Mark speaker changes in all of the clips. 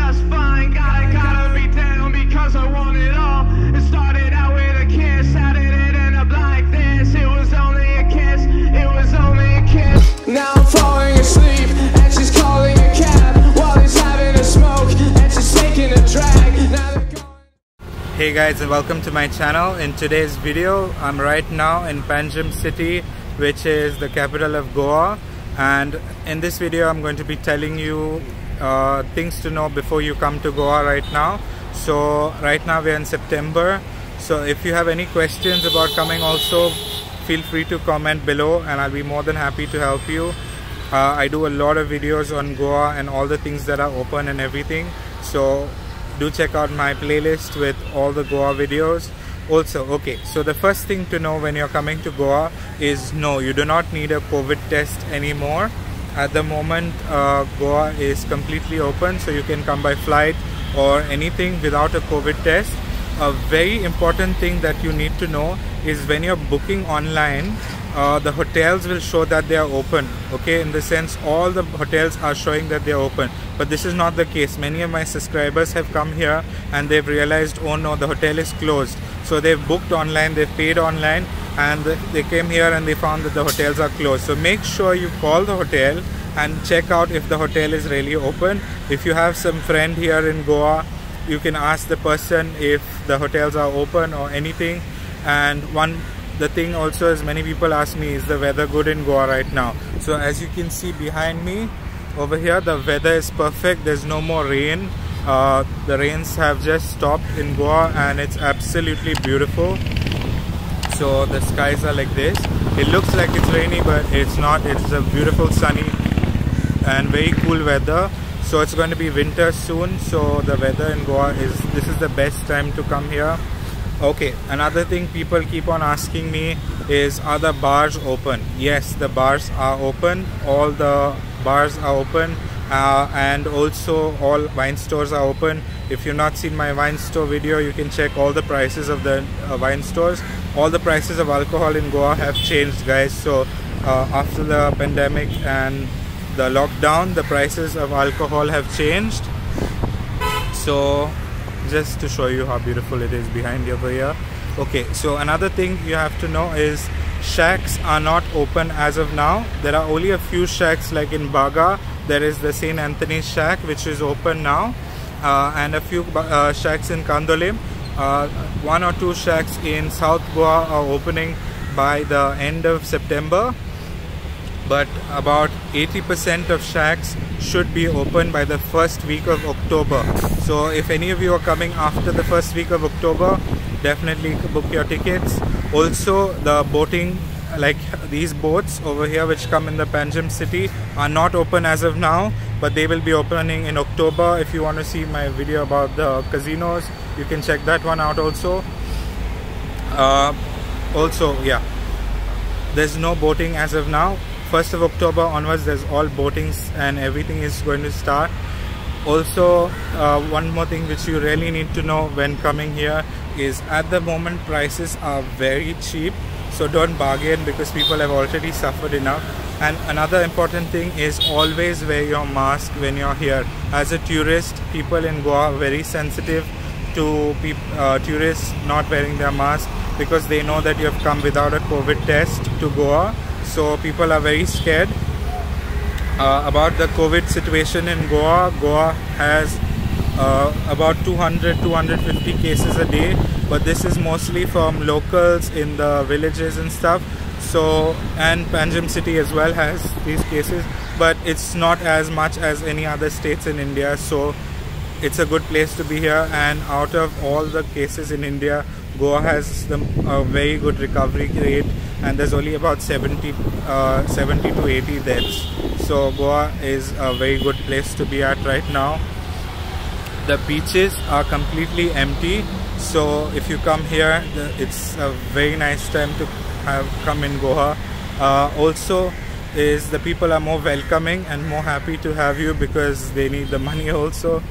Speaker 1: just fine. Gotta be down because I want it all. It started out with a kiss, how did it end up like this? It was only a kiss, it was only a kiss. Now I'm falling asleep and she's calling a cab while he's having a smoke and she's taking a drag. Now they're going.
Speaker 2: Hey guys, and welcome to my channel. In today's video, I'm right now in Panjim city, which is the capital of Goa, and in this video I'm going to be telling you things to know before you come to Goa right now. So right now we're in September, so if you have any questions about coming, also feel free to comment below and I'll be more than happy to help you. I do a lot of videos on Goa and all the things that are open and everything, so do check out my playlist with all the Goa videos. Also, okay, so the first thing to know when you're coming to Goa is no, you do not need a COVID test anymore. At the moment, Goa is completely open, so you can come by flight or anything without a COVID test. A very important thing that you need to know is when you're booking online, the hotels will show that they are open, okay? In the sense, all the hotels are showing that they are open, but this is not the case. Many of my subscribers have come here and they've realized, oh no, the hotel is closed. So they've booked online, they've paid online, and they came here and they found that the hotels are closed. So make sure you call the hotel and check out if the hotel is really open. If you have some friend here in Goa, you can ask the person if the hotels are open or anything. And the thing also is, many people ask me, is the weather good in Goa right now? So as you can see behind me over here, the weather is perfect. There's no more rain. The rains have just stopped in Goa and it's absolutely beautiful. So the skies are like this. It looks like it's rainy, but it's not. It's a beautiful sunny and very cool weather. So it's going to be winter soon, so the weather in Goa this is the best time to come here. Okay, another thing people keep on asking me is, are the bars open? Yes, the bars are open. All the bars are open, and also all wine stores are open. If you've not seen my wine store video, you can check all the prices of the wine stores. All the prices of alcohol in Goa have changed, guys. So after the pandemic and the lockdown, the prices of alcohol have changed. So just to show you how beautiful it is behind over here. Okay, so another thing you have to know is shacks are not open as of now. There are only a few shacks, like in BAGA there is the St. Anthony's shack which is open now, and a few shacks in Kandolim. One or two shacks in South Goa are opening by the end of September, but about 80% of shacks should be open by the first week of October. So if any of you are coming after the first week of October, definitely book your tickets. Also, the boating, like these boats over here which come in the Panjim city, are not open as of now, but they will be opening in October. If you want to see my video about the casinos, you can check that one out also. Also, yeah, there's no boating as of now. 1st of October onwards, there's all boatings and everything is going to start. Also, one more thing which you really need to know when coming here is, at the moment prices are very cheap, so don't bargain because people have already suffered enough. And another important thing is, always wear your mask when you're here. As a tourist, people in Goa are very sensitive to tourists not wearing their mask because they know that you have come without a COVID test to Goa. So people are very scared about the COVID situation in Goa. Goa has about 200-250 cases a day, but this is mostly from locals in the villages and stuff. So, and Panjim city as well has these cases, but it's not as much as any other states in India. So it's a good place to be here, and out of all the cases in India, Goa has a very good recovery rate, and there's only about 70 to 80 deaths. So Goa is a very good place to be at right now. The beaches are completely empty, so if you come here, it's a very nice time to come in Goa. Also, is the people are more welcoming and more happy to have you because they need the money also.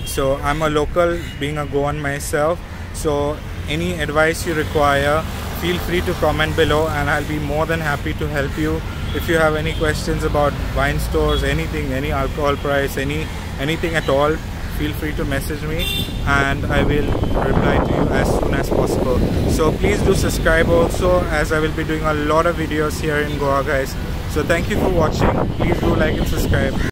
Speaker 2: So I'm a local, being a Goan myself, so any advice you require, feel free to comment below and I'll be more than happy to help you. If you have any questions about wine stores, anything, any alcohol price, anything at all, feel free to message me and I will reply to you as soon as possible. So please do subscribe also, as I will be doing a lot of videos here in Goa, guys. So thank you for watching. Please do like and subscribe.